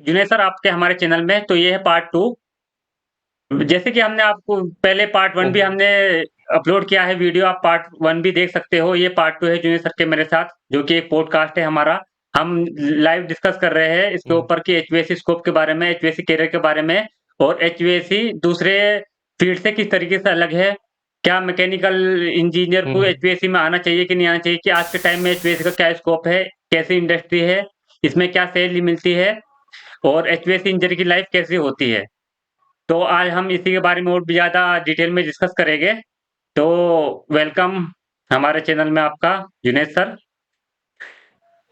Junaid sir आपके हमारे channel में। तो ये है पार्ट 2। जैसे कि हमने आपको पहले पार्ट 1 भी ओके। हमने अपलोड किया है वीडियो, आप पार्ट 1 भी देख सकते हो। ये पार्ट 2 है जुनेद सर के मेरे साथ, जो कि एक पॉडकास्ट है हमारा। हम लाइव डिस्कस कर रहे हैं इसके हुँ, ऊपर कि एचवीएसी स्कोप के बारे में, एचवीएसी करियर के बारे में, और एचवीएसी दूसरे फील्ड से किस तरीके से अलग है। क्या मैकेनिकल इंजीनियर हुँ, को हुँ। एचवीएसी में आना चाहिए कि नहीं आना चाहिए? कि आज के टाइम में एचवीएसी का क्या स्कोप है? कैसी इंडस्ट्री है? इसमें क्या सैलरी मिलती है? और एचवीएसी इंजीनियर की लाइफ कैसी होती है? तो आज हम इसी के बारे में और भी ज़्यादा डिटेल में डिस्कस करेंगे। तो वेलकम हमारे चैनल में आपका जुनैद सर।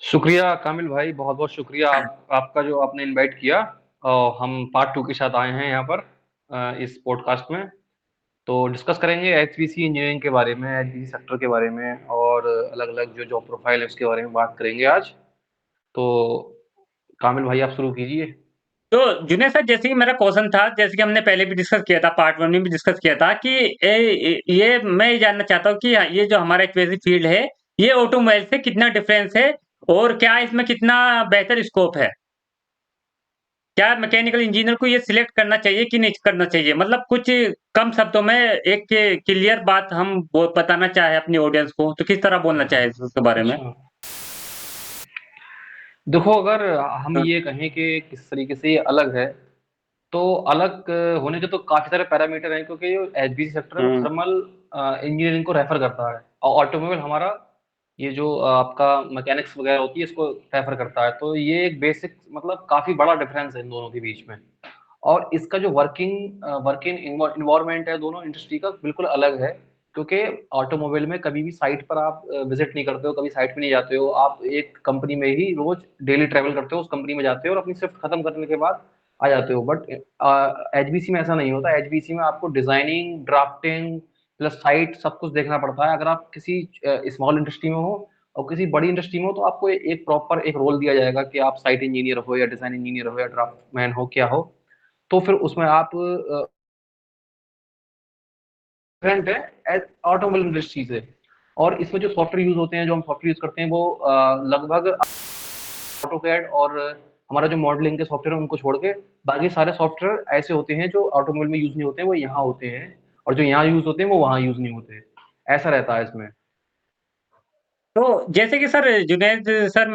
शुक्रिया कामिल भाई, बहुत-बहुत शुक्रिया आपका जो आपने इनवाइट किया और हम पार्ट 2 के साथ आए हैं यहाँ पर इस पॉडकास्ट में। तो डिस्कस करेंगे एचपीसी इंजीनियरिंग के बारे में, एचपीसी सेक्टर के बारे में और अलग-अलग जो जॉब प्रोफाइल है उसके बारे में बात करेंगे आज। तो कामिल भाई आप शुरू कीजिए। तो जुनैद सर, जैसे कि मेरा क्वेश्चन था, जैसे कि हमने पहले भी डिस्कस किया था, पार्ट 1 में भी डिस्कस किया था कि ये मैं ये जानना चाहता हूँ कि ये जो हमारा एचवीएसी फील्ड है, ये ऑटोमोबाइल से कितना डिफरेंस है? और क्या इसमें कितना बेहतर स्कोप है? क्या मैकेनिकल इंजीनियर को ये सिलेक्ट करना चाहिए कि नहीं करना चाहिए? मतलब कुछ कम शब्दों में एक क्लियर बात हम वो बताना चाहे अपनी ऑडियंस को, तो किस तरह बोलना चाहे इसके बारे में? अच्छा। देखो अगर हम हाँ। ये कहें कि किस तरीके से ये अलग है, तो अलग होने के तो काफ़ी सारे पैरामीटर हैं क्योंकि जो एचपीसी सेक्टर है वो हुँ। थर्मल इंजीनियरिंग को रेफर करता है और ऑटोमोबाइल हमारा ये जो आपका मैकेनिक्स वगैरह होती है इसको रेफर करता है। तो ये एक बेसिक मतलब काफ़ी बड़ा डिफरेंस है इन दोनों के बीच में। और इसका जो वर्किंग इन्वायरमेंट है दोनों इंडस्ट्री का बिल्कुल अलग है क्योंकि ऑटोमोबाइल में कभी भी साइट पर आप विजिट नहीं करते हो, कभी साइट पे नहीं जाते हो। आप एक कंपनी में ही रोज डेली ट्रैवल करते हो, उस कंपनी में जाते हो और अपनी शिफ्ट खत्म करने के बाद आ जाते हो। बट एचबीसी में ऐसा नहीं होता। एचबीसी में आपको डिजाइनिंग, ड्राफ्टिंग प्लस साइट सब कुछ देखना पड़ता है। अगर आप किसी स्मॉल इंडस्ट्री में हो और किसी बड़ी इंडस्ट्री में हो तो आपको एक प्रॉपर एक रोल दिया जाएगा कि आप साइट इंजीनियर हो या डिजाइन इंजीनियर हो या ड्राफ्टमैन हो, क्या हो। तो फिर उसमें आप डिफरेंट है ऑटोमोबाइल इंडस्ट्री से। और इसमें जो सॉफ्टवेयर यूज होते हैं, जो हम सॉफ्टवेयर यूज करते हैं वो लगभग ऑटोकैड और हमारा जो मॉडलिंग के सॉफ्टवेयर है उनको छोड़ के बाकी सारे सॉफ्टवेयर ऐसे होते हैं जो ऑटोमोबाइल में यूज नहीं होते हैं, वो यहाँ होते हैं। और जो यहाँ यूज होते हैं वो वहाँ यूज नहीं होते। ऐसा रहता है इसमें। तो जैसे कि सर जुनैद सर,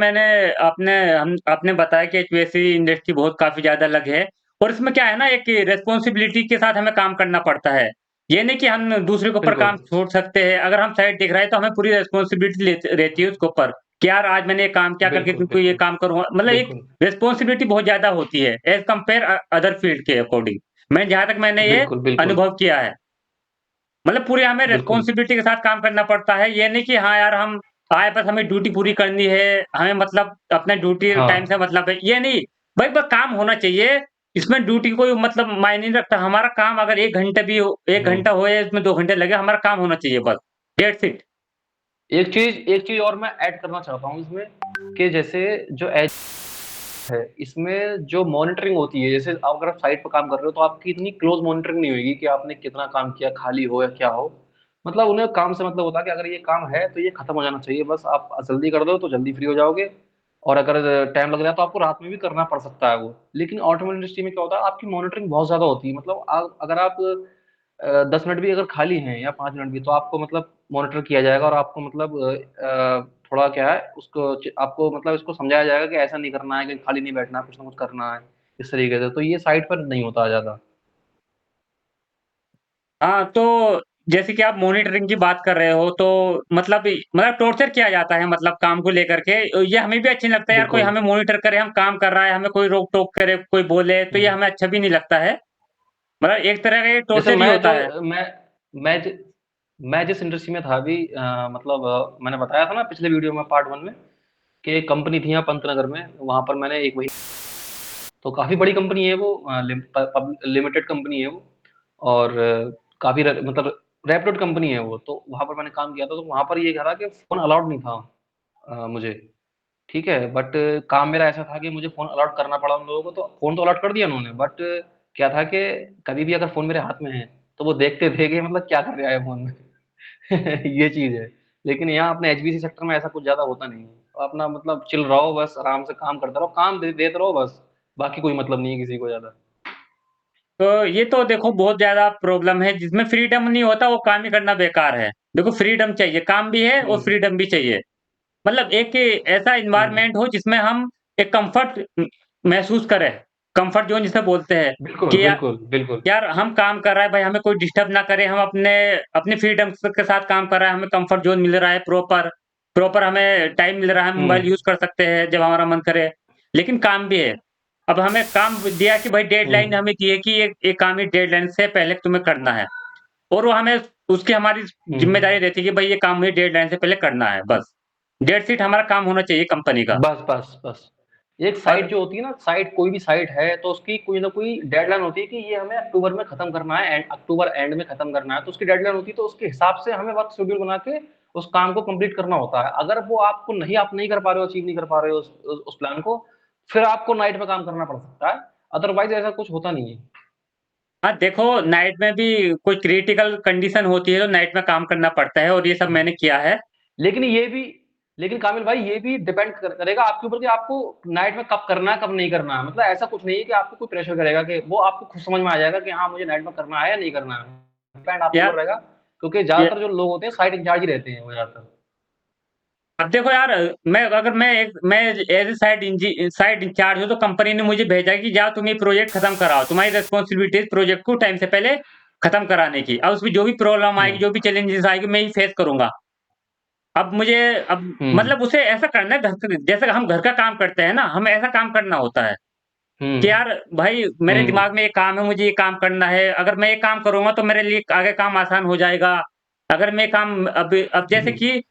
आपने बताया कि एचवीएसी इंडस्ट्री बहुत काफ़ी ज़्यादा अलग है, और इसमें क्या है ना, एक रिस्पॉन्सिबिलिटी के साथ हमें काम करना पड़ता है। ये नहीं कि हम दूसरे के ऊपर बिल्कुल काम छोड़ सकते हैं। अगर हम साइट देख रहे हैं तो हमें पूरी रिस्पॉन्सिबिलिटी रहती है उसके ऊपर कि यार आज मैंने ये काम किया करके बिल्कुल तुमको ये बिल्कुल काम करूँगा। मतलब एक बिल्कुल रिस्पॉन्सिबिलिटी बहुत ज़्यादा होती है एज़ कंपेयर अदर फील्ड के अकॉर्डिंग। जहाँ तक मैंने ये बिल्कुल बिल्कुल अनुभव किया है। मतलब पूरे हमें बिल्कुल रिस्पॉन्सिबिलिटी के साथ काम करना पड़ता है। ये नहीं कि हाँ यार, हम आए बस हमें ड्यूटी पूरी करनी है, हमें मतलब अपना ड्यूटी टाइम से हाँ मतलब है, ये नहीं। भाई बस काम होना चाहिए। इसमें ड्यूटी कोई मतलब मायने नहीं रखता। हमारा काम अगर 1 घंटे भी हो, 1 हम्म। घंटा हो या इसमें 2 घंटे लगे, हमारा काम होना चाहिए बस। That's it. एक चीज और मैं ऐड करना चाहता हूँ इसमें कि जैसे जो एज है इसमें जो मॉनिटरिंग होती है, जैसे अगर आप साइट पर काम कर रहे हो तो आपकी इतनी क्लोज मॉनिटरिंग नहीं होगी कि आपने कितना काम किया, खाली हो या क्या हो। मतलब उन्हें काम से मतलब होता है कि अगर ये काम है तो ये खत्म हो जाना चाहिए, बस आप जल्दी कर दो तो जल्दी फ्री हो जाओगे। और अगर टाइम लग रहा है तो आपको रात में भी करना पड़ सकता है वो। लेकिन ऑटोमोबाइल इंडस्ट्री में क्या होता है, आपकी मॉनिटरिंग बहुत ज्यादा होती है। मतलब अगर आप 10 मिनट भी अगर खाली हैं या 5 मिनट भी तो आपको मतलब मॉनिटर किया जाएगा और आपको मतलब थोड़ा क्या है उसको आपको मतलब इसको समझाया जाएगा कि ऐसा नहीं करना है, कि खाली नहीं बैठना है, कुछ ना कुछ करना है इस तरीके से। तो ये साइट पर नहीं होता ज़्यादा। हाँ, तो जैसे कि आप मॉनिटरिंग की बात कर रहे हो, तो मतलब टॉर्चर किया जाता है मतलब काम को लेकर के। ये हमें भी अच्छा नहीं लगता है यार, कोई बिल्कुल। हमें मॉनिटर करे, हम काम कर रहा है, हमें कोई रोक-टोक करे, कोई बोले, तो ये हम्म। हमें अच्छा भी नहीं लगता है। मतलब एक तरह का ये जैसे टॉर्चर ही होता है। मैं ज, मैं जिस इंडस्ट्री में था अभी मतलब मैंने बताया था ना पिछले वीडियो में पार्ट 1 में कि एक कंपनी थी यहाँ पंतनगर में, वहां पर मैंने एक महीने। तो काफी बड़ी कंपनी है वो, लिमिटेड कंपनी है वो। और काफी मतलब रेप्यूटेड कंपनी है वो। तो वहां पर मैंने काम किया था, तो वहां पर ये कह रहा कि फोन अलाउड नहीं था मुझे। ठीक है, बट काम मेरा ऐसा था कि मुझे फ़ोन अलॉट करना पड़ा उन लोगों को। तो फ़ोन तो अलॉट कर दिया उन्होंने, बट क्या था कि कभी भी अगर फ़ोन मेरे हाथ में है, तो वो देखते थे कि मतलब क्या कर रहा है फ़ोन में। ये चीज़ है। लेकिन यहाँ अपने एचबीसी सेक्टर में ऐसा कुछ ज़्यादा होता नहीं है। अपना मतलब चिल रहो, बस आराम से काम करते रहो, काम देते रहो बस। बाकी कोई मतलब नहीं है किसी को ज़्यादा। तो ये तो देखो बहुत ज़्यादा प्रॉब्लम है, जिसमें फ्रीडम नहीं होता वो काम ही करना बेकार है। देखो फ्रीडम चाहिए, काम भी है और हुँ, फ्रीडम भी चाहिए। मतलब एक ऐसा हुँ। एनवायरनमेंट हो जिसमें हम एक कम्फर्ट महसूस करें, कम्फर्ट ज़ोन जिसे बोलते हैं बिल्कुल, कि बिल्कुल, बिल्कुल। यार हम काम कर रहे हैं भाई, हमें कोई डिस्टर्ब ना करे, हम अपने अपनी फ्रीडम के साथ काम कर रहे हैं, हमें कम्फर्ट ज़ोन मिल रहा है प्रॉपर, प्रॉपर हमें टाइम मिल रहा है, हम मोबाइल हुँ, यूज़ कर सकते हैं जब हमारा मन करे। लेकिन काम भी है। अब हमें काम दिया कि भाई डेडलाइन हुँ, हमें दी है कि ये काम ये डेडलाइन से पहले तुम्हें करना है, और वो हमें उसकी हमारी हुँ। ज़िम्मेदारी रहती है कि भाई ये काम मुझे डेडलाइन से पहले करना है बस। डेट शीट हमारा काम होना चाहिए कंपनी का। बस, बस, बस। एक साइट और जो होती है ना, साइट कोई भी साइट है, तो उसकी कोई ना कोई डेडलाइन होती है कि ये हमें अक्टूबर में खत्म करना है, अक्टूबर एंड में खत्म करना है, तो उसकी डेडलाइन होती है, तो उसके हिसाब से हमें वर्क शेड्यूल बना के उस काम को कंप्लीट करना होता है। अगर वो आपको नहीं आप नहीं कर पा रहे हो, अचीव नहीं कर पा रहे हो उस प्लान को, फिर आपको नाइट में काम करना पड़ सकता है, अदरवाइज़ ऐसा कुछ होता नहीं है। हाँ, देखो नाइट में भी कोई क्रिटिकल कंडीशन होती है तो नाइट में काम करना पड़ता है, और ये सब हुँ। मैंने किया है। लेकिन ये भी लेकिन कामिल भाई ये भी डिपेंड करेगा आपके ऊपर कि आपको नाइट में कब करना है, कब नहीं करना है। मतलब ऐसा कुछ नहीं है कि आपको कोई प्रेशर करेगा कि वो आपको खुद समझ में आ जाएगा कि हाँ, मुझे नाइट में करना है या नहीं करना है। डिपेंड आपके ऊपर यार रहेगा क्योंकि ये ज़्यादातर जो लोग होते हैं साइट इंचार्ज ही रहते हैं वो ज़्यादातर। अब देखो यार, मैं एज़ अ साइट इंचार्ज हूँ, तो कंपनी ने मुझे भेजा कि जाओ तुम ये प्रोजेक्ट खत्म कराओ। तुम्हारी रिस्पॉन्सिबिलिटी है प्रोजेक्ट को टाइम से पहले खत्म कराने की। अब उसमें जो भी प्रॉब्लम हुँ, आएगी, जो भी चैलेंजेस आएगी, मैं ही फेस करूँगा। अब मुझे अब हुँ, मतलब उसे ऐसा करना है, जैसे हम घर का काम करते हैं ना, हमें ऐसा काम करना होता है हुँ, कि यार भाई मेरे हुँ, दिमाग में ये काम है, मुझे ये काम करना है। अगर मैं ये काम करूँगा तो मेरे लिए आगे काम आसान हो जाएगा। अगर मैं काम अब जैसे हुँ, कि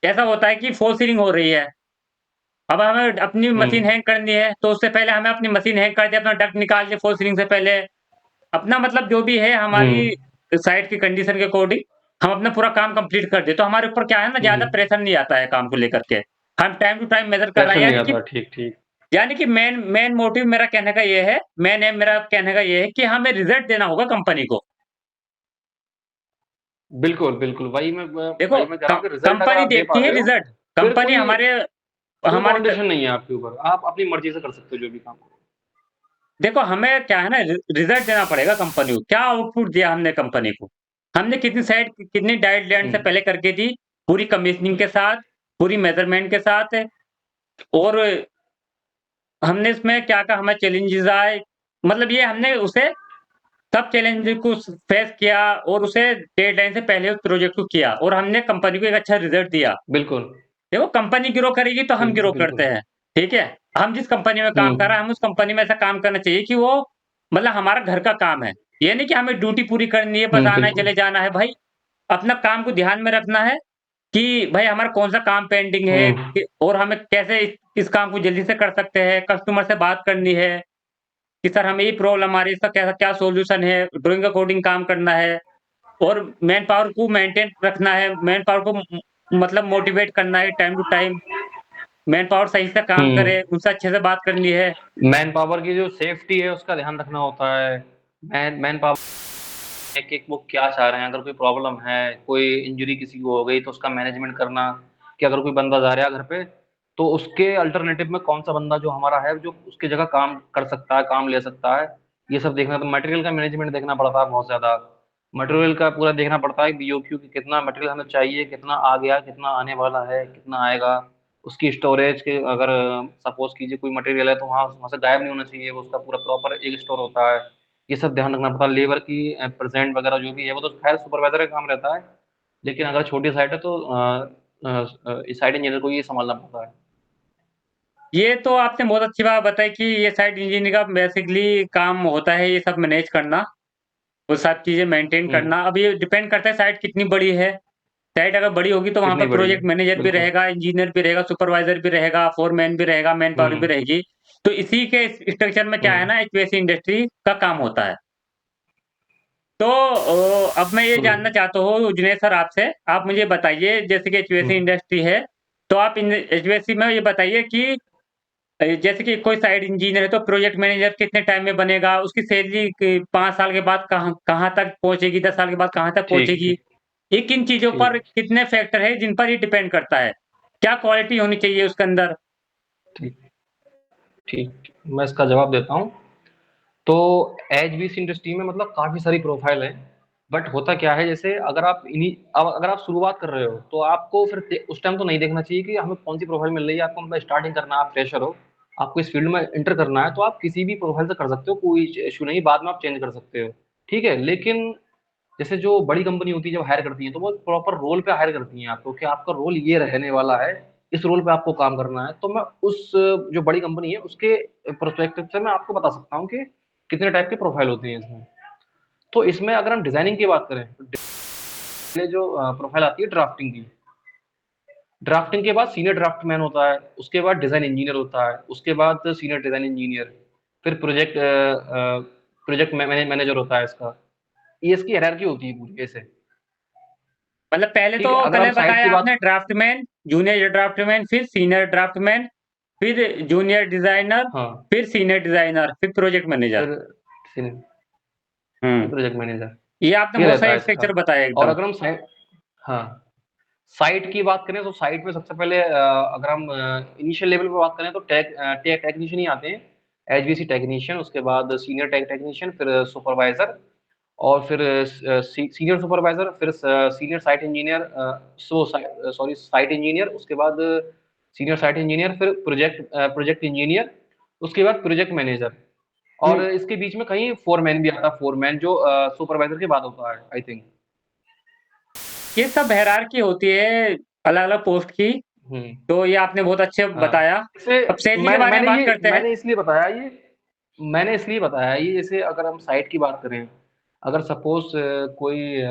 ऐसा होता है कि फ़ॉल सीलिंग हो रही है। अब हमें अपनी हुँ, मशीन हैंग करनी है, तो उससे पहले हमें अपनी मशीन हैंग कर दिया, अपना डक्ट निकाल दिया फ़ॉल सीलिंग से पहले। अपना मतलब जो भी है हुँ, हमारी साइट की कंडीशन के अकॉर्डिंग हम अपना पूरा काम कंप्लीट कर दें। तो हमारे ऊपर क्या है ना, हुँ। ज़्यादा प्रेशर नहीं आता है काम को लेकर के। हम टाइम टू टाइम मेज़र कर रहे प्रेशर हैं, नहीं आता, ठीक, ठीक। यानी कि मेन मेन मोटिव मेरा कहने का ये है, मेन एम मेरा कहने का ये है कि हमें रिज़ल्ट देना होगा कंपनी को। बिल्कुल, बिल्कुल। देखो वही मैं कह रहा क हूँ कि रिज़ल्ट अगर कंपनी आप दे पा देखती है रहे हो, रिज़ल्ट। फिर कंपनी कोई हमारे कोई हमारे त बाउंडेशन नहीं है आपके ऊपर। आप अपनी मर्ज़ी से कर सकते हो जो भी काम करो। देखो हमें क्या है ना, रिज़ल्ट देना पड़ेगा कंपनी को। क्या आउटपुट दिया हमने कंपनी को? हमने कितनी साइट कितनी डेडलाइन हुँ, से पहले करके दी, पूरी कमीशनिंग के साथ, पूरी मेज़रमेंट के साथ, और हमने इसमें क्या-क्या हमें चैलेंजेज़ आए, मतलब ये हमने उसे सब चैलेंज को फेस किया, और उसे डेडलाइन से पहले उस प्रोजेक्ट को किया, और हमने कंपनी को एक अच्छा रिज़ल्ट दिया। बिल्कुल। देखो कंपनी ग्रो करेगी तो हम ग्रो करते बिल्कुल। हैं, ठीक है? हम जिस कंपनी में हुँ, काम कर रहे हैं, हम उस कंपनी में ऐसा काम करना चाहिए कि वो मतलब हमारा घर का काम है। ये नहीं कि हमें ड्यूटी पूरी करनी है, बस हुँ, आना है, बिल्कुल। चले जाना है। भाई अपना काम को ध्यान में रखना है कि भाई हमारा कौन-सा काम पेंडिंग है, हुँ, कि और हमें कैसे इस काम को जल्दी से कर सकते हैं। कस्टमर से बात करनी है कि सर हमें ये प्रॉब्लम आ रही है, इसका कैसा क्या सॉल्यूशन है, ड्राइंग अकॉर्डिंग काम करना है, और मैन पावर को मेंटेन रखना है, मैन पावर को मतलब मोटिवेट करना है time to time, man power सही से काम करे, हुँ। उनसे अच्छे से बात करनी है। मैन पावर की जो सेफ्टी है उसका ध्यान रखना होता है। मैन मैन पावर है कि वो क्या चाह रहे हैं, अगर कोई प्रॉब्लम है, कोई इंजरी किसी को हो गई तो उसका मैनेजमेंट करना, कि अगर कोई बंदा जा रहा है घर पे, तो उसके अल्टरनेटिव में कौन-सा बंदा जो हमारा है, जो उसकी जगह काम कर सकता है, काम ले सकता है, ये सब देखना। तो मटेरियल का मैनेजमेंट देखना पड़ता है बहुत ज़्यादा। मटेरियल का पूरा देखना पड़ता है बीओक्यू कि कितना मटेरियल हमें चाहिए, कितना आ गया, कितना आने वाला है, कितना आएगा। उसकी स्टोरेज के अगर सपोज़ कीजिए कोई मटेरियल है तो वहाँ से गायब नहीं होना चाहिए, वो उसका पूरा प्रॉपर एक स्टोर होता है। ये सब ध्यान रखना पड़ता है। लेबर की प्रेज़ेंट वगैरह जो भी है, वो तो ख़ैर सुपरवाइज़र का काम रहता है। लेकिन अगर छोटी साइट है तो साइट इंजीनियर को ये सँभालना पड़ता है। ये तो आपने बहुत अच्छी बात बताई कि ये साइट इंजीनियर का बेसिकली काम होता है ये सब मैनेज करना, वो सब चीज़ें मेंटेन हुँ, करना। अब ये डिपेंड करता है साइट कितनी बड़ी है। साइट अगर बड़ी होगी तो वहाँ कितनी पर बड़ी है। प्रोजेक्ट मैनेजर भी बिल्कुल, रहेगा, इंजीनियर भी रहेगा, सुपरवाइज़र भी रहेगा, फोरमैन भी रहेगा, मैन पावर भी हुँ, रहेगी। तो इसी के स्ट्रक्चर में क्या है हुँ, ना, एचवीएसी इंडस्ट्री का काम होता है। तो अब मैं ये हुँ, जानना चाहता हूँ जुनैद सर आपसे, आप मुझे बताइए जैसे कि हुँ, एचवीएसी इंडस्ट्री है, तो आप इन एचवीएसी में ये बताइए कि जैसे कि कोई साइट इंजीनियर है तो प्रोजेक्ट मैनेजर कितने टाइम में बनेगा? उसकी सैलरी क 5 साल के बाद कहाँ कहाँ तक पहुँचेगी? 10 साल के बाद कहाँ तक ठीक, पहुँचेगी? ठीक, ये किन चीज़ों पर ठीक, कितने फैक्टर हैं जिन पर ये डिपेंड करता है? क्या क्वालिटी होनी चाहिए उसके अंदर? ठीक, ठीक। मैं इसका जवाब देता हूँ। तो एचबीसी इंडस्ट्री में मतलब काफी सारी प्रोफाइल है, बट होता क्या है, जैसे अगर आप इन्हीं अब अगर आप शुरुआत कर रहे हो तो आपको फिर उस टाइम तो नहीं देखना चाहिए कि हमें कौन सी प्रोफाइल मिल रही है। आपको मतलब स्टार्टिंग करना है, आप फ्रेशर हो, आपको इस फील्ड में एंटर करना है, तो आप किसी भी प्रोफाइल से कर सकते हो, कोई इशू नहीं, बाद में आप चेंज कर सकते हो। ठीक है, लेकिन जैसे जो बड़ी कंपनी होती है जब हायर करती है तो वो प्रॉपर रोल पे हायर करती है आपको, कि आपका रोल ये रहने वाला है, इस रोल पे आपको काम करना है। तो मैं उस जो बड़ी कंपनी है उसके प्रोस्पेक्टिव से मैं आपको बता सकता हूँ कि कितने टाइप के प्रोफाइल होते हैं इसमें। तो इसमें अगर हम डिजाइनिंग की बात करें तो पहले जो प्रोफाइल आती है ड्राफ्टिंग की, ड्राफ्टिंग के बाद सीनियर ड्राफ्टमैन होता है, उसके बाद डिजाइन इंजीनियर होता है, उसके बाद सीनियर डिजाइन इंजीनियर, फिर प्रोजेक्ट मैनेजर होता है इसका। ये इसकी हायरार्की होती है पूरी ऐसे। मतलब पहले तो ठीक है, अगर हम पहले साइट की बताया बात। आपने ड्राफ्टमैन, जूनियर ड्राफ्टमैन, फिर सीनियर ड्राफ्टमैन, फिर जूनियर डिजाइनर, हाँ, फिर सीनियर डिजाइनर, फिर प्रोजेक्ट मैनेजर। फिर सीनियर, फिर हुँ। प्रोजेक्ट मैनेजर, ये आपने ये बहुत रहता सही है इसका। स्ट्रक्चर बताया और एकदम। अगर हम साइट, हाँ, साइट की बात करें तो साइट में सबसे पहले अगर हम इनिशियल लेवल पे बात करें तो टेक्नीशियन ही आते हैं, एचवीसी टेक्नीशियन, उसके बाद सीनियर टेक्नीशियन, फिर सुपरवाइजर, और फिर सीनियर सुपरवाइजर, फिर senior site engineer, sorry site engineer, उसके बाद सीनियर साइट इंजीनियर, फिर प्रोजेक्ट इंजीनियर, उसके बाद प्रोजेक्ट मैनेजर। और हुँ। इसके बीच में कहीं फोरमैन भी आता है, फोरमैन जो सुपरवाइजर के बाद होता है आई थिंक। ये सब हायरार्की होती है अलग-अलग पोस्ट की, हम्म। तो ये आपने बहुत अच्छे हाँ, बताया। इसे अब सैलरी के बारे में बात करते हैं। मैंने इसलिए बताया ये, जैसे अगर हम साइट की बात करें, अगर सपोज कोई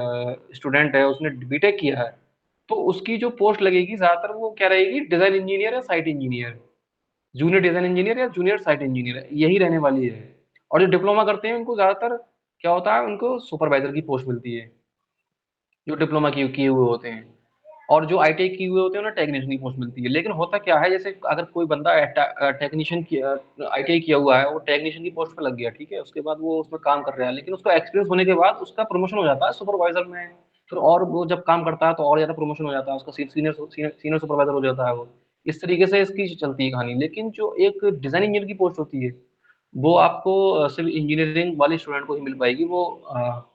स्टूडेंट है, उसने बीटेक किया है, तो उसकी जो पोस्ट लगेगी ज्यादातर वो क्या रहेगी, डिजाइन इंजीनियर या site engineer, junior design engineer या जूनियर साइट इंजीनियर, यही रहने वाली है। और जो डिप्लोमा करते हैं उनको ज्यादातर क्या होता है, उनको सुपरवाइजर की पोस्ट मिलती है, जो डिप्लोमा किए हुए होते हैं। और जो आईटीआई किए हुए होते हैं उन्हें टेक्नीशियन की पोस्ट मिलती है। लेकिन होता क्या है, जैसे अगर कोई बंदा टेक्नीशियन की आईटीआई किया हुआ है, वो टेक्नीशियन की पोस्ट पे लग गया, ठीक है, उसके बाद वो उसमें काम कर रहा है, लेकिन उसका एक्सपीरियंस होने के बाद उसका प्रमोशन हो जाता है सुपरवाइजर में। फिर और वो जब काम करता है तो और ज्यादा प्रमोशन हो जाता है उसका, सीनियर सीनियर सुपरवाइजर हो जाता है वो। इस तरीके से इसकी चलती है कहानी। लेकिन जो एक डिजाइन इंजीनियर की पोस्ट होती है, वो आपको सिर्फ इंजीनियरिंग वाले स्टूडेंट को ही मिल पाएगी, वो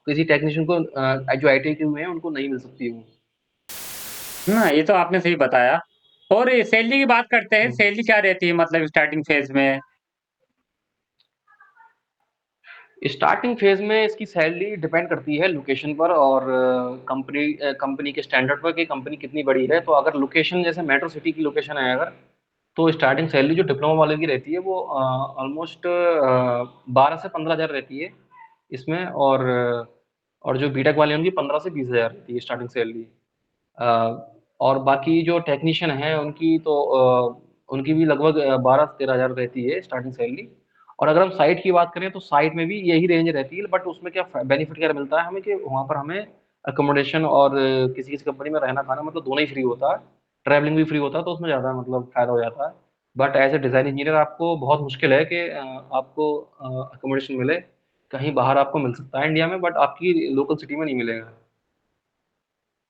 किसी टेक्नीशियन को जो आईटीआई के हुए हैं उनको नहीं मिल सकती वो। हाँ, ये तो आपने सही बताया। और ये सैलरी की बात करते हैं, हम्म। सैलरी क्या रहती है मतलब स्टार्टिंग फेज़ में? स्टार्टिंग फेज में इसकी सैलरी डिपेंड करती है लोकेशन पर, और कंपनी के स्टैंडर्ड पर, कि कंपनी कितनी बड़ी है। तो अगर लोकेशन जैसे मेट्रो सिटी की लोकेशन है अगर, तो स्टार्टिंग सैलरी जो डिप्लोमा वाले की रहती है वो ऑलमोस्ट 12 से 15 हज़ार रहती है इसमें। और जो बीटेक वाले हैं उनकी 15 से 20 हज़ार रहती है स्टार्टिंग सैलरी। और बाकी जो टेक्नीशियन है उनकी तो उनकी भी लगभग 12 से 13 हज़ार रहती है स्टार्टिंग सैलरी। और अगर हम साइट की बात करें तो साइट में भी यही रेंज रहती है, बट उसमें क्या बेनिफिट क्या मिलता है हमें, कि वहाँ पर हमें अकोमोडेशन और किसी किसी कंपनी में रहना खाना मतलब दोनों ही फ्री होता है, ट्रैवलिंग भी फ्री होता है, तो उसमें ज़्यादा मतलब फायदा हो जाता है। But as a design engineer आपको बहुत मुश्किल है कि आपको अकोमोडेशन मिले। कहीं बाहर आपको मिल सकता है इंडिया में, बट आपकी लोकल सिटी में नहीं मिलेगा।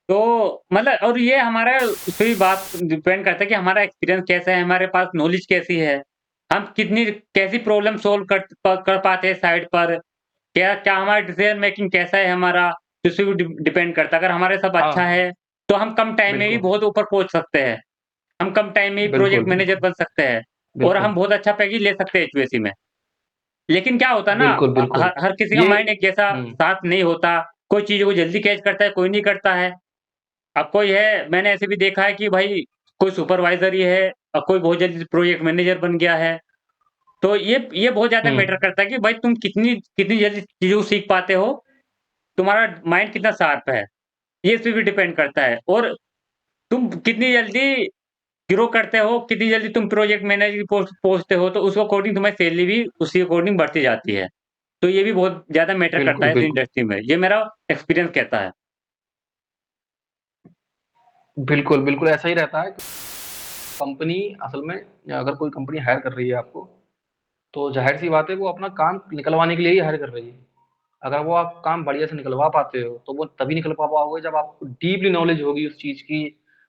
तो मतलब और ये हमारा उस पे भी बात डिपेंड करता है कि हमारा एक्सपीरियंस कैसा है, हमारे पास नॉलेज कैसी है, हम कितनी कैसी प्रॉब्लम सॉल्व कर पाते हैं साइट पर, क्या क्या हमारा डिसीजन मेकिंग कैसा है हमारा, इस पे भी डिपेंड करता है। अगर हमारे सब अच्छा हाँ, है, तो हम कम टाइम में भी बिल्कुल, बहुत ऊपर पहुँच सकते हैं। हम कम टाइम में ही बिल्कुल, प्रोजेक्ट मैनेजर बिल्कुल, बन सकते हैं और बिल्कुल, हम बहुत अच्छा पैकेज ले सकते हैं एचवीएसी में। लेकिन क्या होता है ना, बिल्कुल, बिल्कुल। हर हर किसी का ये माइंड एक जैसा हुँ, साथ नहीं होता, कोई चीज़ों को जल्दी कैच करता है, कोई नहीं करता है। अब कोई है मैंने ऐसे भी देखा है कि भाई कोई सुपरवाइज़र ही है और कोई बहुत जल्दी प्रोजेक्ट मैनेजर बन गया है। तो ये बहुत ज़्यादा हुँ, मैटर करता है कि भाई तुम कितनी कितनी जल्दी चीज़ों को सीख पाते हो, तुम्हारा माइंड कितना शार्प है, ये इस पे भी डिपेंड करता है। और तुम कितनी जल्दी ग्रो करते हो, कितनी जल्दी तुम प्रोजेक्ट मैनेजर की पोस्ट पहुँचते हो, तो उस अकॉर्डिंग तुम्हारी सैलरी भी उसी अकॉर्डिंग बढ़ती जाती है। तो ये भी बहुत ज़्यादा मैटर करता बिल्कुल, है इस बिल्कुल। इंडस्ट्री में, ये मेरा एक्सपीरियंस कहता है। बिल्कुल, बिल्कुल ऐसा ही रहता है। कंपनी असल में, अगर कोई कंपनी हायर कर रही है आपको, तो ज़ाहिर-सी बात है वो अपना काम निकलवाने के लिए ही हायर कर रही है। अगर वो आप काम बढ़िया से निकलवा पाते हो, तो वो तभी निकल पाओगे जब आपको डीपली नॉलेज होगी उस चीज़ की,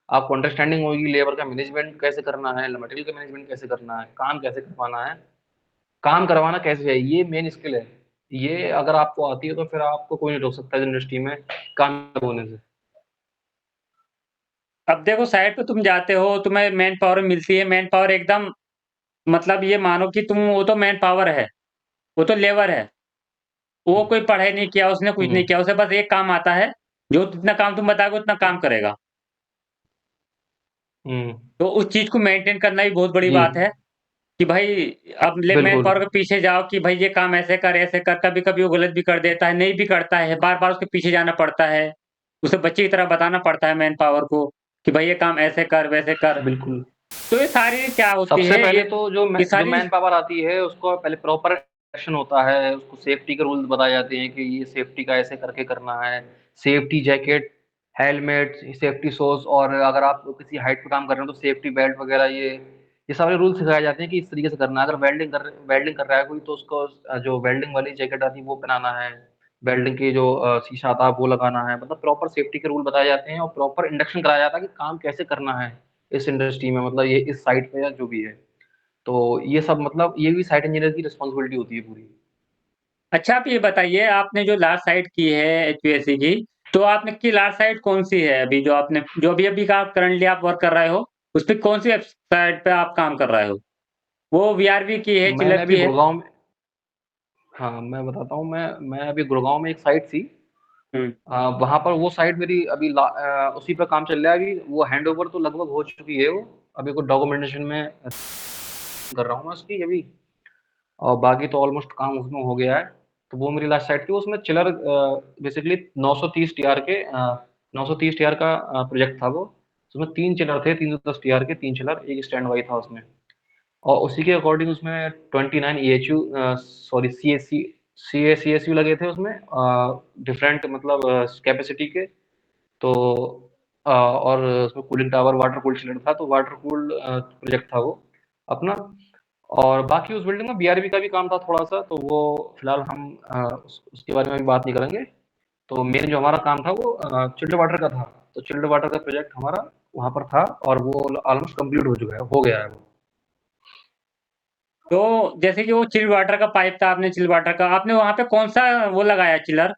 आपको अंडरस्टैंडिंग होगी लेबर का मैनेजमेंट कैसे करना है, मटेरियल का मैनेजमेंट कैसे करना है, काम कैसे करवाना है। काम करवाना कैसे है, ये मेन स्किल है। ये अगर आपको आती है तो फिर आपको कोई नहीं रोक सकता इस इंडस्ट्री में कामयाब होने से। अब देखो साइट पे तुम जाते हो, तुम्हें मैन पावर मिलती है, मैन पावर एकदम मतलब ये मानो कि तुम वो तो मैन पावर है, वो तो लेबर है। वो कोई पढ़ाई नहीं किया, उसने कुछ हुँ, नहीं किया, उसे बस एक काम आता है, जो जितना काम तुम बताओगे उतना काम करेगा। हुँ। तो उस चीज़ को मेंटेन करना भी बहुत बड़ी जी, बात है, कि भाई अब ले मैन बिल्कुल। पावर के पीछे जाओ कि भाई ये काम ऐसे कर, ऐसे कर। कभी-कभी वो गलत भी कर देता है, नहीं भी करता है, बार-बार उसके पीछे जाना पड़ता है। उसे बच्चे की तरह बताना पड़ता है मैन पावर को, कि भाई ये काम ऐसे कर, वैसे कर। बिल्कुल। तो ये सारी क्या होती सबसे है, पहले ये तो ये जो सारी मैन पावर आती है उसको पहले प्रॉपर एक्शन होता है, उसको सेफ्टी के रूल्स बताए जाते हैं कि ये सेफ्टी का ऐसे करके करना है। Safety jacket, helmet, safety shoes और अगर आप किसी हाइट पे काम कर रहे हो तो सेफ्टी बेल्ट वगैरह ये सारे रूल्स सिखाए जाते हैं कि इस तरीके से करना है। अगर वेल्डिंग कर रहा है कोई तो उसको जो वेल्डिंग वाली जैकेट आती है वो पहनाना है। वेल्डिंग की जो शीशा आता है वो लगाना है। मतलब प्रॉपर सेफ्टी के रूल बताए जाते हैं और प्रॉपर इंडक्शन कराया जाता है कि काम कैसे करना है इस इंडस्ट्री में, मतलब ये इस साइट पे या जो भी है। तो ये सब मतलब ये भी साइट इंजीनियर की रिस्पॉन्सिबिलिटी होती है पूरी। अच्छा आप ये बताइए, आपने जो लास्ट साइट की है एचवीएसी की, तो आपने की लास्ट साइट कौन-सी है अभी जो आपने जो अभी-अभी का करंटली आप वर्क कर रहे हो, उसपे कौन-सी साइट पे आप काम कर रहे हो? वो वीआरवी की है, मैंने चिलर अभी की है? गुड़गाँव में हाँ, मैं बताता हूँ मैं अभी गुड़गाँव में एक साइट थी। हुँ। वहाँ पर वो साइट मेरी अभी उसी पे काम चल रहा है अभी। वो हैंडओवर तो लगभग हो चुकी है वो। अभी कुछ डॉक्यूमेंटेशन में कर रहा हूँ मैं उसकी अभी। और बाकी तो ऑलमोस्ट काम उसमें हो गया है। तो वो मेरी लास्ट साइट थी, उसमें चिलर बेसिकली 930 टीआर के 930 टीआर का प्रोजेक्ट था वो। उसमें 3 चिलर थे, 310 टीआर के 3 चिलर, एक स्टैंड बाई था उसमें। और उसी के अकॉर्डिंग उसमें 29 ईएचयू सॉरी सीएसयू लगे थे उसमें डिफरेंट मतलब कैपेसिटी के। तो और उसमें cooling tower water cooled chiller था, तो वाटर कूल्ड प्रोजेक्ट था वो अपना। और बाकी उस बिल्डिंग में बीआरबी का भी काम था थोड़ा-सा, तो वो फिलहाल हम उसके बारे में अभी बात नहीं करेंगे। तो मेन जो हमारा काम था वो चिल्ड वाटर का था। तो चिल्ड वाटर का प्रोजेक्ट हमारा वहाँ पर था और वो ऑलमोस्ट कंप्लीट हो चुका है, हो गया है वो। तो जैसे कि वो चिल्ड वाटर का पाइप था, आपने चिल्ड वाटर का, आपने वहाँ पे कौन-सा वो लगाया चिलर?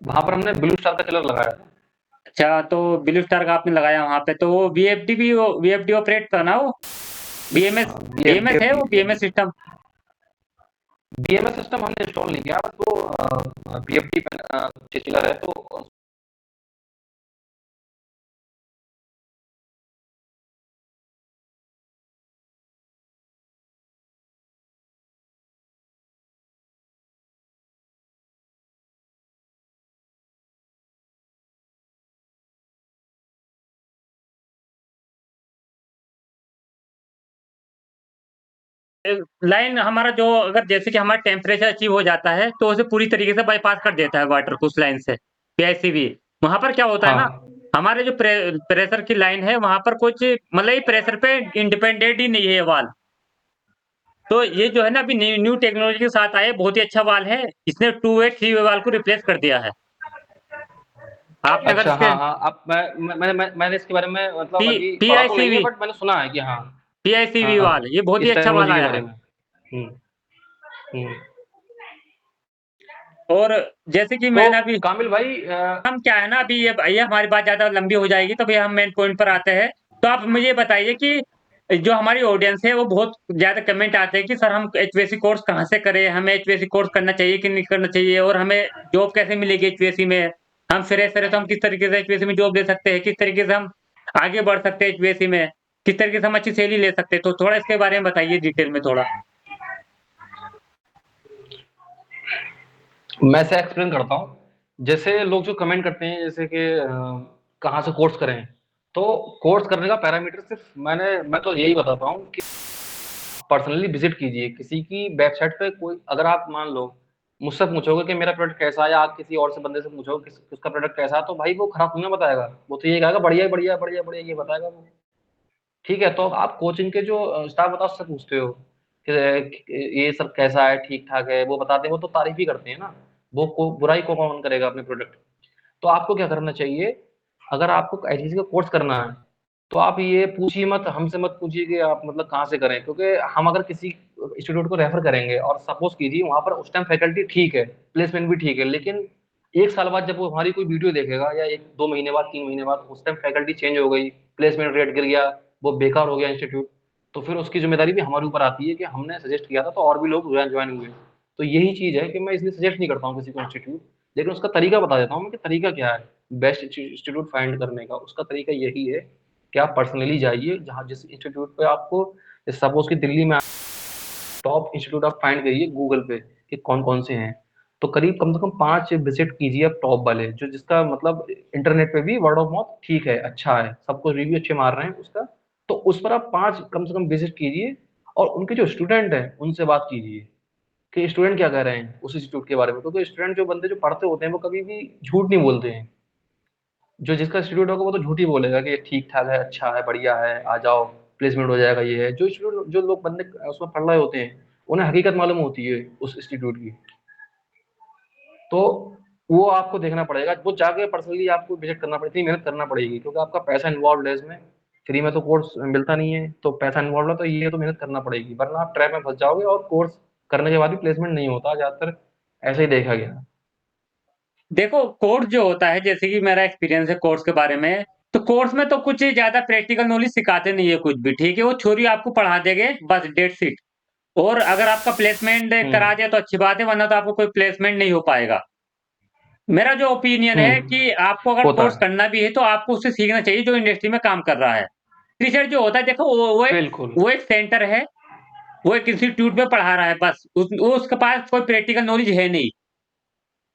वहाँ पर हमने ब्लू स्टार का चिलर लगाया था। अच्छा, तो ब्लू स्टार का आपने लगाया वहाँ पे, तो वो वीएफडी ऑपरेट था ना वो? बीएमएस हाँ, बीएमएस है वो बीएमएस सिस्टम? बीएमएस सिस्टम हमने इंस्टॉल नहीं किया, बस वो बीएफडी चिलर है तो लाइन हमारा जो अगर जैसे कि हमारा टेम्परेचर अचीव हो जाता है, तो उसे पूरी तरीके से बायपास कर देता है वाटर को उस लाइन से, पीआईसीबी। वहाँ पर क्या होता है ना, हाँ। हमारे जो प्रेशर की लाइन है, वहाँ पर कुछ मतलब ये प्रेशर पे इंडिपेंडेंट ही नहीं है ये वाल्व। तो ये जो है ना अभी न्यू न्यू टेक्नोलॉजी के साथ आए, बहुत ही अच्छा वाल्व है। इसने two way, three way valve को रिप्लेस कर दिया है। आपने अगर अच्छा, इसके हाँ, हाँ, अब मैंने इसके बारे में मतलब पी अभी पढ़ा तो नहीं है पीआईसीवी बट मैंने सुना है कि हाँ, हाँ, पीआईसीवी हाँ, वाल्व ये बहुत ही इस अच्छा वाल्व टेक्नोलॉजी के आया बारे है। में। हुँ, हुँ। और जैसे कि तो मैंने अभी कामिल भाई हम क्या है ना अभी ये हमारी बात ज़्यादा लंबी हो जाएगी, तो भैया हम मेन पॉइंट पर आते हैं। तो आप मुझे ये बताइए कि जो हमारी ऑडियंस है वो बहुत ज़्यादा कमेंट आते हैं कि सर हम एचवीएसी कोर्स कहाँ से करें? हमें एचवीएसी कोर्स करना चाहिए कि नहीं करना चाहिए? और हमें जॉब कैसे मिलेगी एचवीएसी में? हम फ्रेशर हैं तो हम किस तरीके से एचवीएसी में जॉब ले सकते हैं? किस तरीके से हम आगे बढ़ सकते हैं एचवीएसी में? किस तरीके से हम अच्छी सैलरी ले सकते हैं? तो थोड़ा इसके बारे में बताइए डिटेल में थोड़ा। मैं ऐसे एक्सप्लेन करता हूँ। जैसे लोग जो कमेंट करते हैं जैसे कि कहाँ से कोर्स करें? तो कोर्स करने का पैरामीटर सिर्फ मैं तो यही बताता हूँ कि पर्सनली विजिट कीजिए किसी की वेबसाइट पे। कोई अगर आप मान लो मुझसे पूछोगे कि मेरा प्रोडक्ट कैसा है, या आप किसी और से बंदे से पूछोगे कि उसका प्रोडक्ट कैसा है, तो भाई वो खराब थोड़ी ना बताएगा। वो तो ये कहेगा बढ़िया बढ़िया बढ़िया बढ़िया ये बताएगा वो। ठीक है, तो अब आप कोचिंग के जो स्टाफ बताओ उससे पूछते हो कि ये सब कैसा है, ठीक ठाक है, वो बताते हैं, वो तो तारीफ ही करते हैं ना। वो बुराई को कौन करेगा अपने प्रोडक्ट। तो आपको क्या करना चाहिए, अगर आपको किसी का कोर्स करना है तो आप ये पूछिए मत, हमसे मत पूछिए कि आप मतलब कहाँ से करें, क्योंकि हम अगर किसी इंस्टीट्यूट को रेफर करेंगे और सपोज कीजिए वहां पर उस टाइम फैकल्टी ठीक है, प्लेसमेंट भी ठीक है, लेकिन एक साल बाद जब वो हमारी कोई वीडियो देखेगा, या एक दो महीने बाद, तीन महीने बाद, उस टाइम फैकल्टी चेंज हो गई, प्लेसमेंट रेट गिर गया, वो बेकार हो गया इंस्टीट्यूट, तो फिर उसकी जिम्मेदारी भी हमारे ऊपर आती है कि हमने सजेस्ट किया था तो और भी लोग ज्वाइन हुए। तो यही चीज है कि मैं इसलिए सजेस्ट नहीं करता हूँ किसी को इंस्टीट्यूट, लेकिन उसका तरीका बता देता हूँ कि तरीका क्या है बेस्ट इंस्टीट्यूट फाइंड करने का। उसका तरीका यही है कि आप पर्सनली जाइए जहाँ जिस इंस्टीट्यूट पे आपको, सपोज कि दिल्ली में टॉप इंस्टीट्यूट आप फाइंड करिए गूगल पे कि कौन कौन से हैं, तो करीब कम से कम 5 विजिट कीजिए आप टॉप वाले, जो जिसका मतलब इंटरनेट पे भी वर्ड ऑफ माउथ ठीक है, अच्छा है, सबको रिव्यू अच्छे मार रहे हैं उसका, तो उस पर आप 5 कम से कम विजिट कीजिए, और उनके जो स्टूडेंट हैं उनसे बात कीजिए कि स्टूडेंट क्या कह रहे हैं उस इंस्टीट्यूट के बारे में, क्योंकि स्टूडेंट जो बंदे जो पढ़ते होते हैं वो कभी भी झूठ नहीं बोलते हैं। जो जिसका इंस्टीट्यूट होगा वो तो झूठ ही बोलेगा कि ये ठीक ठाक है, अच्छा है, बढ़िया है, आ जाओ, प्लेसमेंट हो जाएगा, ये है। जो इंस्टीट्यूट, जो लोग बंदे उसमें पढ़ रहे होते हैं, उन्हें हकीकत मालूम होती है उस इंस्टीट्यूट की। तो वो आपको देखना पड़ेगा, वो जाके पर्सनली आपको विजिट करना पड़ेगा, इतनी मेहनत करना पड़ेगी, क्योंकि आपका पैसा इन्वॉल्व है इसमें। फ्री में तो कोर्स मिलता नहीं है, तो पैसा इन्वॉल्व है, तो ये तो मेहनत करना पड़ेगी, वरना आप ट्रैप में फंस जाओगे और कोर्स करने के बाद भी प्लेसमेंट नहीं होता, ज्यादातर ऐसे ही देखा गया। देखो कोर्स जो होता है, जैसे कि मेरा एक्सपीरियंस है कोर्स के बारे में, तो कोर्स में तो कुछ ज़्यादा प्रैक्टिकल नॉलेज सिखाते नहीं है कुछ भी, ठीक है? वो थ्योरी आपको पढ़ा देंगे बस दैट्स इट। और अगर आपका प्लेसमेंट करा हम्म। दिया तो अच्छी बात है, वरना तो आपको कोई प्लेसमेंट नहीं हो पाएगा। मेरा जो ओपिनियन है हम्म। कि आपको अगर होता कोर्स है। करना भी है तो आपको उससे सीखना चाहिए जो इंडस्ट्री में काम कर रहा है। टीचर जो होता है देखो बिल्कुल। वो एक सेंटर है, वो एक इंस्टीट्यूट में पढ़ा रहा है बस, उसके पास कोई प्रैक्टिकल नॉलेज है नहीं,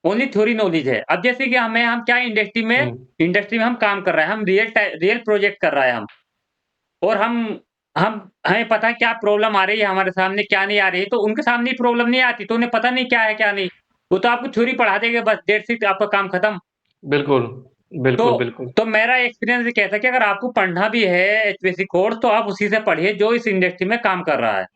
ओनली थ्योरी नॉलेज है। अब जैसे कि हम क्या हम्म। इंडस्ट्री में हम काम कर रहे हैं, हम रियल प्रोजेक्ट कर रहे हैं हम, और हम हमें पता है क्या प्रॉब्लम आ रही है हमारे सामने, क्या नहीं आ रही है, तो उनके सामने प्रॉब्लम नहीं आती, तो उन्हें पता नहीं क्या है, क्या नहीं। वो तो आपको थ्योरी पढ़ा देंगे बस दैट्स इट, आपका काम खत्म। बिल्कुल। तो बिल्कुल। बिल्कुल। मेरा एक्सपीरियंस ये कहता है कि अगर आपको पढ़ना भी है एचपीएससी कोर्स, तो आप उसी से पढ़िए जो इस इंडस्ट्री में काम कर रहा है।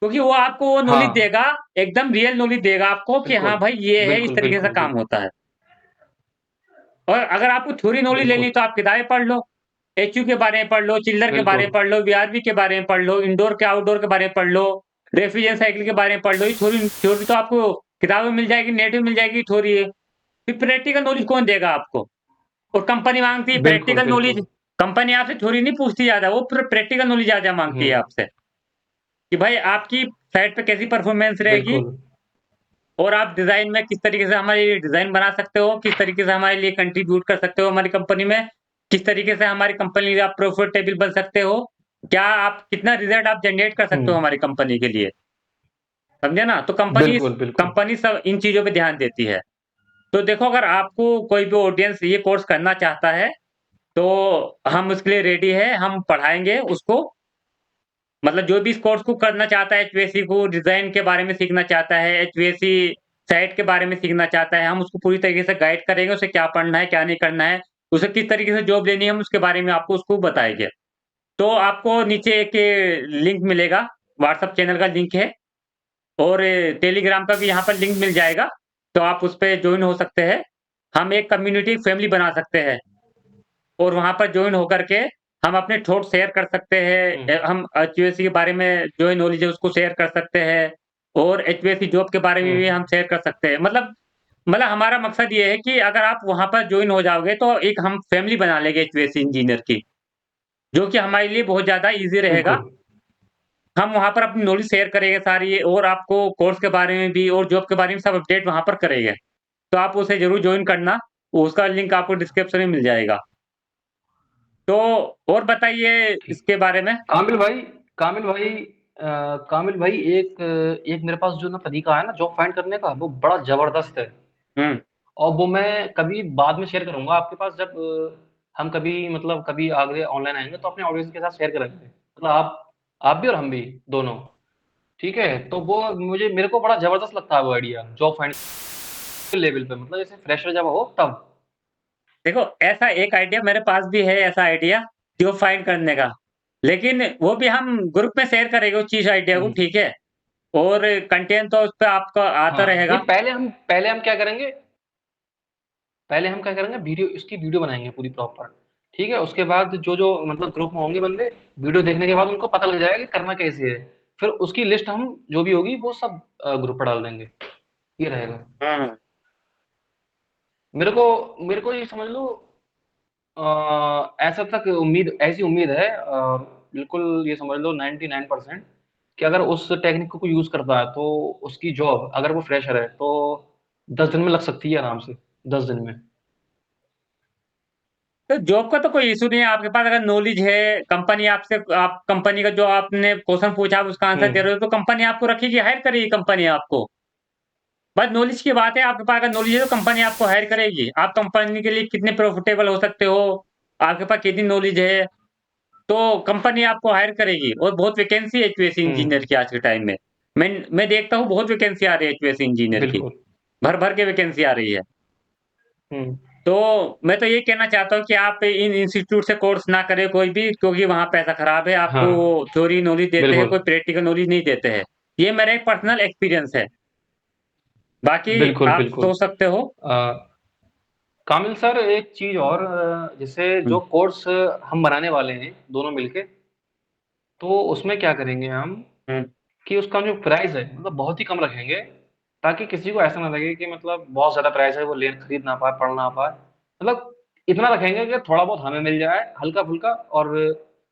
क्योंकि वो आपको वो नॉलेज हाँ। देगा, एकदम रियल नॉलेज देगा आपको कि हाँ बिल्कुल। भाई ये है, इस बिल्कुल। तरीके से बिल्कुल। काम बिल्कुल। होता है। और अगर आपको थ्योरी नॉलेज लेनी है बिल्कुल। तो आप किताबें पढ़ लो, एचयू के बारे में पढ़ लो, चिल्लर के बारे बिल्कुल। में पढ़ लो, वीआरबी के बारे में पढ़ लो, इंडोर के आउटडोर के बारे में पढ़ लो, रेफ्रिजरेशन साइकिल के बारे में पढ़ लो। ये थ्योरी थ्योरी तो आपको किताबें मिल जाएगी, नेट में मिल जाएगी थ्योरी है। फिर प्रैक्टिकल नॉलेज कौन देगा आपको? और कंपनी माँगती है बिल्कुल। प्रैक्टिकल नॉलेज, बिल्कुल। कंपनी आपसे थ्योरी नहीं पूछती ज़्यादा, वो प्रैक्टिकल नॉलेज ज़्यादा माँगती है हम्म। आपसे, कि भाई आपकी साइट पे कैसी परफॉर्मेंस रहेगी, बिल्कुल। और आप डिज़ाइन में किस तरीके से हमारे लिए डिज़ाइन बना सकते हो, किस तरीके से हमारे लिए कंट्रीब्यूट कर सकते हो हमारी कंपनी में, किस तरीके से हमारी कंपनी के लिए आप प्रॉफिटेबल बन सकते हो, क्या आप कितना रिज़ल्ट आप जनरेट कर सकते हो हम्म। हमारी कंपनी के लिए, समझे ना? तो कंपनी बिल्कुल। बिल्कुल। कंपनी सब इन चीज़ों पे ध्यान देती है। तो देखो अगर आपको कोई भी ऑडियंस ये कोर्स करना चाहता है, तो हम उसके लिए रेडी हैं, हम पढ़ाएँगे उसको। मतलब जो भी इस कोर्स को करना चाहता है, एचवीएसी को डिज़ाइन के बारे में सीखना चाहता है, एचवीएसी साइट के बारे में सीखना चाहता है, हम उसको पूरी तरीके से गाइड करेंगे, उसे क्या पढ़ना है, क्या नहीं करना है, उसे किस तरीके से जॉब लेनी है, हम उसके बारे में आपको उसको बताएँगे। तो आपको नीचे एक लिंक मिलेगा, व्हाट्सएप चैनल का लिंक है, और टेलीग्राम का भी यहाँ पर लिंक मिल जाएगा, तो आप उसपे जॉइन हो सकते हैं। हम एक कम्युनिटी फैमिली बना सकते हैं। और वहाँ पर जॉइन होकर के हम अपने थॉट शेयर कर सकते हैं। हम्म। हम एचवीएसी के बारे में जो नॉलेज है उसको शेयर कर सकते हैं, और एचवीएसी जॉब के बारे में भी हम हम्म। शेयर कर सकते हैं। मतलब हमारा मकसद ये है कि अगर आप वहाँ पर जॉइन हो जाओगे तो एक हम फैमिली बना लेंगे एचवीएसी इंजीनियर की, जो कि हमारे लिए बहुत ज़्यादा ईज़ी रहेगा। बिल्कुल। हम वहाँ पर अपनी नॉलेज शेयर करेंगे सारी, और आपको कोर्स के बारे में भी और जॉब के बारे में सब अपडेट वहाँ पर करेंगे। तो आप उसे ज़रूर जॉइन करना, उसका लिंक आपको डिस्क्रिप्शन में मिल जाएगा। तो और बताइए ठीक। इसके बारे में? कामिल भाई, कामिल भाई, कामिल भाई, एक मेरे पास जो ना तरीका है ना जॉब फाइंड करने का, वो बड़ा जबरदस्त है। हुँ। और वो मैं कभी बाद में शेयर करूंगा आपके पास, जब हम कभी मतलब कभी आगे ऑनलाइन आएंगे तो अपने ऑडियंस के साथ शेयर करेंगे, मतलब आप भी और हम भी दोनों। ठीक है, तो वो मुझे मेरे को बड़ा जबरदस्त लगता है वो आइडिया, जॉब फाइंड लेवल पे, मतलब जैसे फ्रेशर जब हो तब। देखो ऐसा एक आइडिया मेरे पास भी है, ऐसा आइडिया जो फाइंड करने का। लेकिन वो भी हम ग्रुप में शेयर करेंगे उस चीज़ आइडिया को, हम्म। ठीक है? और कंटेंट तो उसपे आपका आता हाँ, नहीं, रहेगा। पहले हम क्या करेंगे, वीडियो, इसकी वीडियो बनाएंगे पूरी प्रॉपर। ठीक है, उसके बाद जो-जो मतलब ग्रुप में होंगे बंदे, वीडियो देखने के बाद उनको पता लग जाएगा कि करना कैसे है। फिर उसकी लिस्ट हम जो भी होगी वो सब ग्रुप पे डाल देंगे, ये रहेगा। हाँ। मेरे को ये समझ लो, ऐसा तक उम्मीद ऐसी उम्मीद है, बिल्कुल ये समझ लो 99% कि अगर उस टेक्निक को कोई यूज़ करता है तो उसकी जॉब, अगर वो फ्रेशर है तो 10 दिन में लग सकती है आराम से, 10 दिन में। तो जॉब का तो कोई इश्यू नहीं है, आपके पास अगर नॉलेज है, कंपनी आपसे आप कंपनी का जो आपने क्वेश्चन पूछा आप उसका आंसर दे हुँ, रहे हो, तो कंपनी आपको रखेगी, हायर करेगी कंपनी आपको। बस नॉलेज की बात है, आपके पास अगर नॉलेज है तो कंपनी आपको हायर करेगी। आप कंपनी के लिए कितने प्रॉफिटेबल हो सकते हो, आपके पास कितनी नॉलेज है, तो कंपनी आपको हायर करेगी। और बहुत वैकेंसी है एचवीएसी हुँ, इंजीनियर की आज के टाइम में। मैं देखता हूँ बहुत वैकेंसी आ रही है एचवीएसी इंजीनियर की, बिल्कुल। भर-भर के वैकेंसी आ रही है। हुँ, तो मैं तो ये कहना चाहता हूँ कि आप इन इंस्टीट्यूट से कोर्स ना करें कोई भी, क्योंकि वहाँ पैसा खराब है। आपको हाँ, थ्योरी नॉलेज देते हैं, बिल्कुल। कोई प्रैक्टिकल नॉलेज नहीं देते हैं। ये मेरा एक पर्सनल एक्सपीरियंस है। बाकी बिल्कुल, आप बिल्कुल। सोच सकते हो। अ, कामिल सर, एक चीज़ और, जैसे हुँ, जो कोर्स हम बनाने वाले हैं दोनों मिलके, तो उसमें क्या करेंगे हम हुँ। कि उसका जो प्राइस है मतलब बहुत ही कम रखेंगे, ताकि किसी को ऐसा ना लगे कि मतलब बहुत ज़्यादा प्राइस है, वो ले खरीद ना पाए, पढ़ ना पाए। मतलब इतना रखेंगे कि थोड़ा बहुत हमें मिल जाए हल्का-फुल्का, और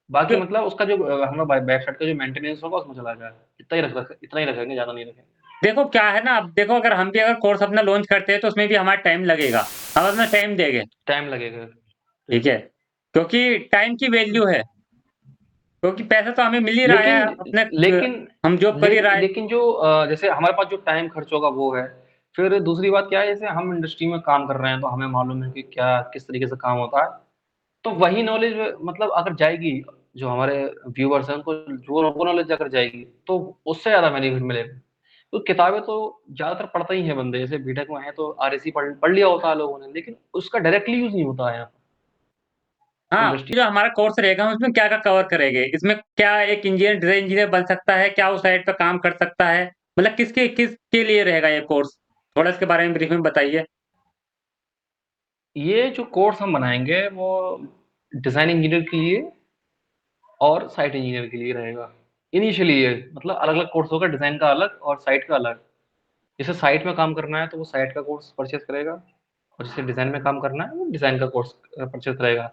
बाकी तो मतलब उसका जो हमारा वेबसाइट का जो मेंटेनेंस होगा उसमें चला जाए। इतना ही रखेंगे, ज़्यादा नहीं रखेंगे। देखो क्या है ना, अब देखो अगर हम भी अगर कोर्स अपना लॉन्च करते हैं तो उसमें भी हमारा टाइम लगेगा। हम अपना टाइम देंगे, टाइम लगेगा। ठीक है? बिल्कुल। क्योंकि टाइम की वैल्यू है, क्योंकि पैसा तो हमें मिल ही रहा है, लेकिन अपने लेकिन हम जॉब कर ही रहा है। लेकिन जो जैसे हमारे पास जो टाइम खर्च होगा वो है। फिर दूसरी बात क्या है, जैसे हम इंडस्ट्री में काम कर रहे हैं तो हमें मालूम है कि क्या किस तरीके से काम होता है। तो वही नॉलेज मतलब अगर जाएगी, जो हमारे व्यूअर्स हैं उनको जो वो नॉलेज अगर जाएगी तो उससे ज़्यादा बेनिफिट मिलेगा। तो किताबें तो ज़्यादातर पढ़ते ही हैं बंदे, जैसे बीटेक में हैं तो आरएसी पढ़ पढ़ लिया होता है लोगों ने, लेकिन उसका डायरेक्टली यूज़ नहीं होता है यहाँ हाँ, इंडस्ट्री। जो हमारा कोर्स रहेगा हम इसमें क्या-क्या कवर करेंगे? इसमें क्या एक इंजीनियर डिज़ाइन इंजीनियर बन सकता है? क्या उस साइट पे काम कर सकता है? मतलब किसके लिए रहेगा ये कोर्स? थोड़ा इसके बारे में ब्रीफ में बताइए। ये जो कोर्स हम बनाएँगे वो डिज़ाइन इंजीनियर के लिए और साइट इंजीनियर के लिए रहेगा। इनिशियली ये मतलब अलग-अलग कोर्स होगा, डिज़ाइन का अलग और साइट का अलग। जिसे साइट में काम करना है तो वो साइट का कोर्स परचेज़ करेगा, और जिसे डिज़ाइन में काम करना है वो डिज़ाइन का कोर्स परचेज़ करेगा।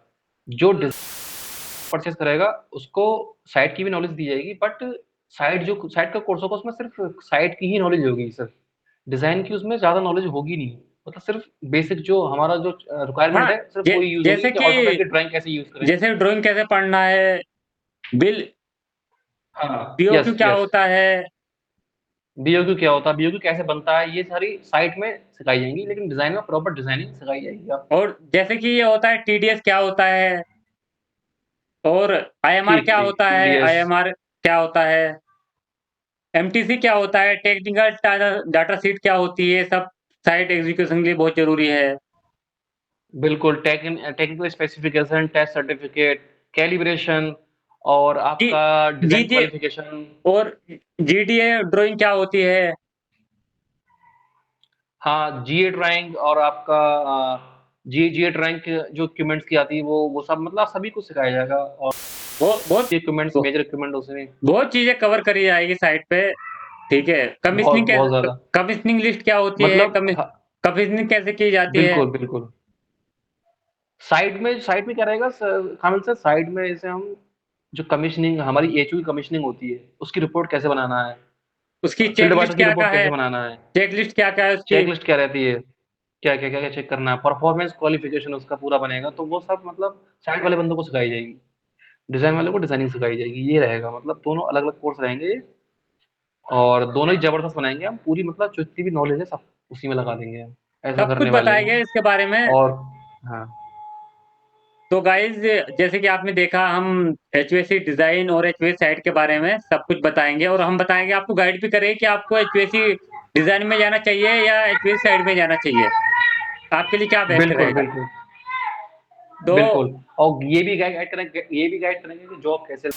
जो परचेज़ करेगा उसको साइट की भी नॉलेज दी जाएगी, बट साइट का कोर्स होगा उसमें सिर्फ़ साइट की ही नॉलेज होगी सिर्फ़। डिज़ाइन की उसमें ज़्यादा नॉलेज होगी नहीं। मतलब सिर्फ़ बेसिक जो हमारा जो रिक्वायरमेंट हाँ, है सिर्फ़ वही यूज़ होगी जैसे कि कि ऑटोमेटिक ड्राइंग कैसे यूज़ करें। जैसे ड्राइंग कैसे पढ़ना है, बिल हाँ, पीओक्यू यस, क्या यस। होता है? बीओक्यू क्या होता है, बीओक्यू कैसे बनता है, ये सारी साइट में सिखाई जाएँगी, लेकिन डिज़ाइन में प्रॉपर डिज़ाइनिंग सिखाई जाएगी आपको। और जैसे कि ये होता है टीडीएस क्या होता है? और आईएमआर ठीक, क्या ठीक, होता है? टीडीएस। आईएमआर क्या होता है? एमटीसी क्या होता है? टेक्निकल डाटा शीट क्या होती है? सब साइट एग्जीक्यूशन के लिए बहुत ज़रूरी है। बिल्कुल, technical specification, test certificate, calibration और जी आपका डिज़ाइन जीटीए क्वालिफ़िकेशन। और जीडीए ड्राइंग क्या होती है? हाँ, जीए ड्राइंग और आपका जीए ड्राइंग के जो इक्विपमेंट्स की आती है वो सब मतलब सभी को सिखाया जाएगा, और बहुत इक्विपमेंट्स, मेजर इक्विपमेंट उसमें बहुत चीज़ें कवर करी जाएगी साइट पे, ठीक है। बहुत, बहुत ज़्यादा। कमीशनिंग लिस्ट क्या होती है? मतलब कमीशनिंग कैसे की जाती है? बिल्कुल, बिल्कुल। साइट में क्या रहेगा कामिल सर, साइट में जैसे हम जो कमीशनिंग हमारी एचयू की कमीशनिंग होती है, उसकी रिपोर्ट कैसे बनाना है, उसकी फील्ड चेकलिस्ट वाटर की क्या-क्या रिपोर्ट है? कैसे बनाना है, चेकलिस्ट क्या-क्या है उसकी? चेकलिस्ट क्या रहती है, क्या-क्या चेक करना है, परफॉर्मेंस क्वालिफिकेशन उसका पूरा बनेगा, तो वो सब मतलब साइट वाले बंदों को सिखाई जाएगी। डिज़ाइन वाले को डिज़ाइनिंग सिखाई जाएगी, ये रहेगा मतलब दोनों अलग-अलग कोर्स रहेंगे, और दोनों ही ज़बरदस्त बनाएँगे हम, पूरी मतलब जितनी भी नॉलेज है सब उसी में लगा देंगे हम, ऐसा सब कुछ करने वाले हैं बताया गया है हम। इसके बारे में। और हाँ, तो गाइज़ जैसे कि आपने देखा हम एचवीएसी डिज़ाइन और एचवीएसी साइट के बारे में सब कुछ बताएँगे और हम बताएँगे आपको गाइड भी करेंगे कि आपको एचवीएसी डिज़ाइन में जाना चाहिए या एचवीएसी साइट में जाना चाहिए। आपके लिए क्या बेस्ट बिल्कुल, रहेगा? बिल्कुल। तो बिल्कुल, और ये भी गाइड करेंगे कि जॉब कैसे,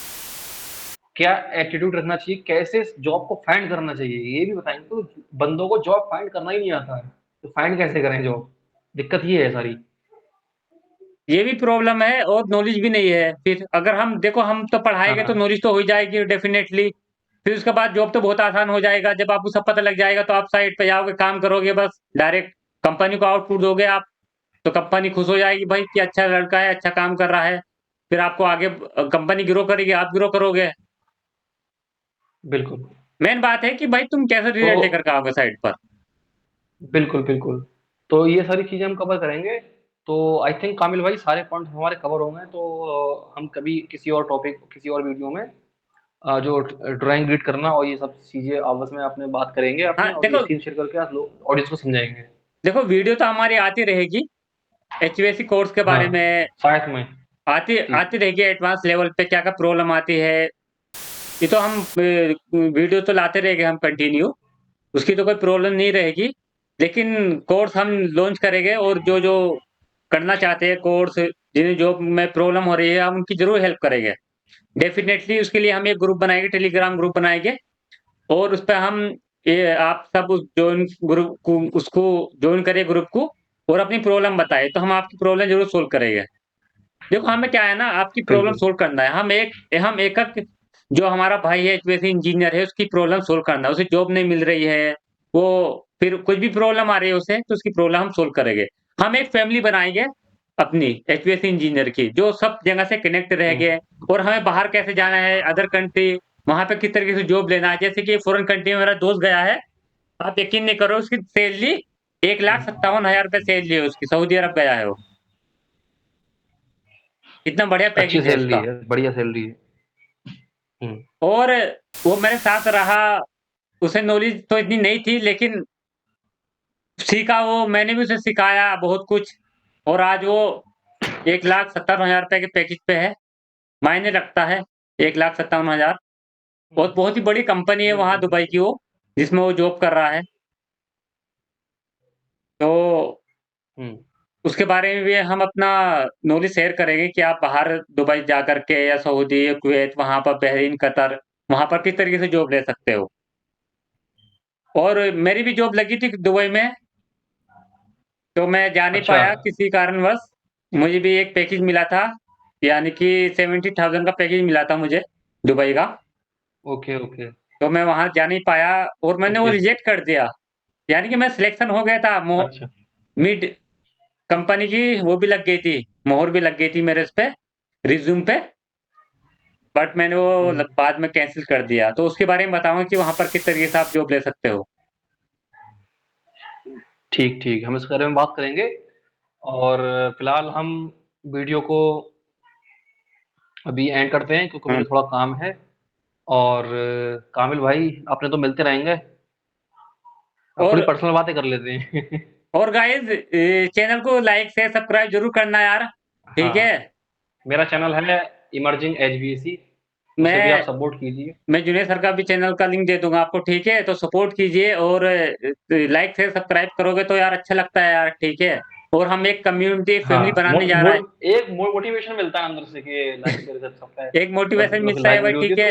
क्या एटीट्यूड रखना चाहिए, कैसे जॉब को फाइंड करना चाहिए, ये भी बताएँगे। तो बंदों को जॉब फाइंड करना ही नहीं आता है, तो फाइंड कैसे करें जॉब? दिक्कत ये है सारी। ये भी प्रॉब्लम है और नॉलेज भी नहीं है। फिर अगर हम देखो हम तो हाँ, पढ़ाएँगे तो हाँ। नॉलेज तो हो ही जाएगी डेफ़िनेटली। फिर उसके बाद जॉब तो बहुत आसान हो जाएगा। जब आपको सब पता लग जाएगा तो आप साइट पे जाओगे, काम करोगे बस डायरेक्ट कंपनी को आउटपुट दोगे आप, तो कंपनी खुश हो जाएगी भाई कि अच्छा लड़का है, अच्छा काम कर रहा है। फिर आपको आगे कंपनी ग्रो करेगी, आप ग्रो करोगे। बिल्कुल। मेन बात है कि भाई तुम कैसे तो रिज़ल्ट लेकर के आओगे साइट पर। बिल्कुल, बिल्कुल। तो ये सारी चीज़ें हम कवर करेंगे। तो आई थिंक कामिल भाई सारे पॉइंट हमारे कवर हो गए, तो हम कभी किसी और टॉपिक, किसी और वीडियो में जो ड्राइंग रीड करना और ये सब चीज़ें आपस में अपने बात करेंगे हाँ, अपने, और ये देखो स्क्रीन शेयर करके आप लोग ऑडियंस को समझाएँगे। देखो वीडियो तो हमारी आती रहेगी, एचवीएसी कोर्स के बारे हाँ, में साथ में। आती जी। आती रहेगी एडवांस लेवल पे क्या-क्या प्रॉब्लम आती है। ये तो हम वीडियो तो लाते रहेंगे हम कंटिन्यू, उसकी तो कोई प्रॉब्लम नहीं रहेगी। लेकिन कोर्स हम लॉन्च करेंगे और जो-जो करना चाहते हैं कोर्स, जिन्हें जॉब में प्रॉब्लम हो रही है, हम उनकी ज़रूर हेल्प करेंगे। डेफ़िनेटली उसके लिए हम एक ग्रुप बनाएँगे, टेलीग्राम ग्रुप बनाएँगे और उसपे हम ये आप सब उस जॉइन ग्रुप को उसको जॉइन करिए ग्रुप को और अपनी प्रॉब्लम बताएँ, तो हम आपकी प्रॉब्लम ज़रूर सॉल्व करेंगे। देखो हमें क्या है ना आपकी प्रॉब्लम बिल्कुल। सॉल्व करना है। हम एक-एक जो हमारा भाई है एचवीएसी इंजीनियर है उसकी प्रॉब्लम सॉल्व करना है। उसे जॉब नहीं मिल रही है, वो फिर कुछ भी प्रॉब्लम आ रही है उसे तो उसकी प्रॉब्लम हम सॉल्व करेंगे। हम एक फैमिली बनाएँगे अपनी एचवीएसी इंजीनियर की जो सब जगह से कनेक्ट हुँ। रहेंगे और हमें बाहर कैसे जाना है अदर कंट्री, वहाँ पे किस तरीके से जॉब लेना है। जैसे कि फॉरेन कंट्री में मेरा दोस्त गया है, आप यकीन नहीं करो उसकी सैलरी हुँ। 1,57,000 रुपए सैलरी है उसकी, सऊदी अरब गया है वो। इतना बढ़िया अच्छी पैकेज है सैलरी उसका। है, बढ़िया सैलरी है। हुँ। और वो मेरे साथ रहा, उसे नॉलेज तो इतनी नहीं थी लेकिन सीखा वो, मैंने भी उसे सिखाया बहुत कुछ और आज वो 1,57,000 रुपए के पैकेज पे है, मायने रखता है 1,57,000 हुँ। और बहुत ही बड़ी कंपनी है वहाँ बिल्कुल, दुबई बिल्कुल। की वो, जिसमें वो जॉब कर रहा है। तो हुँ। उसके बारे में भी हम अपना नॉलेज शेयर करेंगे कि आप बाहर दुबई जा कर के या सऊदी, कुवैत, वहाँ पर बहरीन, कतर, वहाँ पर किस तरीके से जॉब ले सकते हो। और मेरी भी जॉब लगी थी दुबई में, तो मैं जा नहीं अच्छा। पाया किसी कारणवश। मुझे भी एक पैकेज मिला था, यानी कि 70,000 का पैकेज मिला था मुझे, दुबई का। ओके, ओके, तो मैं वहाँ जा नहीं पाया और मैंने वो ओके। रिजेक्ट कर दिया। यानी कि मैं सिलेक्शन हो गया था, अच्छा। मिड कंपनी की वो भी लग गई थी, मोहर भी लग गई थी मेरे इस पे, रिज़्यूम पे, बट मैंने वो हुँ। बाद में कैंसल कर दिया। तो उसके बारे में बताऊँगा कि वहाँ पर किस तरीके से आप जॉब ले सकते हो। ठीक, ठीक। हम इसके बारे में बात करेंगे, और फिलहाल हम वीडियो को अभी एंड करते हैं क्योंकि हुँ। मुझे थोड़ा काम है। और कामिल भाई अपने तो मिलते रहेंगे। अब थोड़ी और पर्सनल बातें कर लेते हैं। और गाइज़ चैनल को लाइक, शेयर, सब्सक्राइब ज़रूर करना यार, ठीक हाँ, है? मेरा चैनल है इमर्जिंग एचवीएसी, उसे भी आप मैं सपोर्ट कीजिए। मैं जुनेद सर का भी चैनल का लिंक दे दूँगा आपको, ठीक है? तो सपोर्ट कीजिए और लाइक शेयर सब्सक्राइब करोगे तो यार अच्छा लगता है यार, ठीक है? और हम एक कम्युनिटी, एक फैमिली हाँ, बनाने जा रहा है। मोटिवेशन मिलता है अंदर से कि लाइक शेयर सब्सक्राइब, एक जब मोटिवेशन जब मिलता है लाइक भाई, वीडियो होती ठीक है है? तो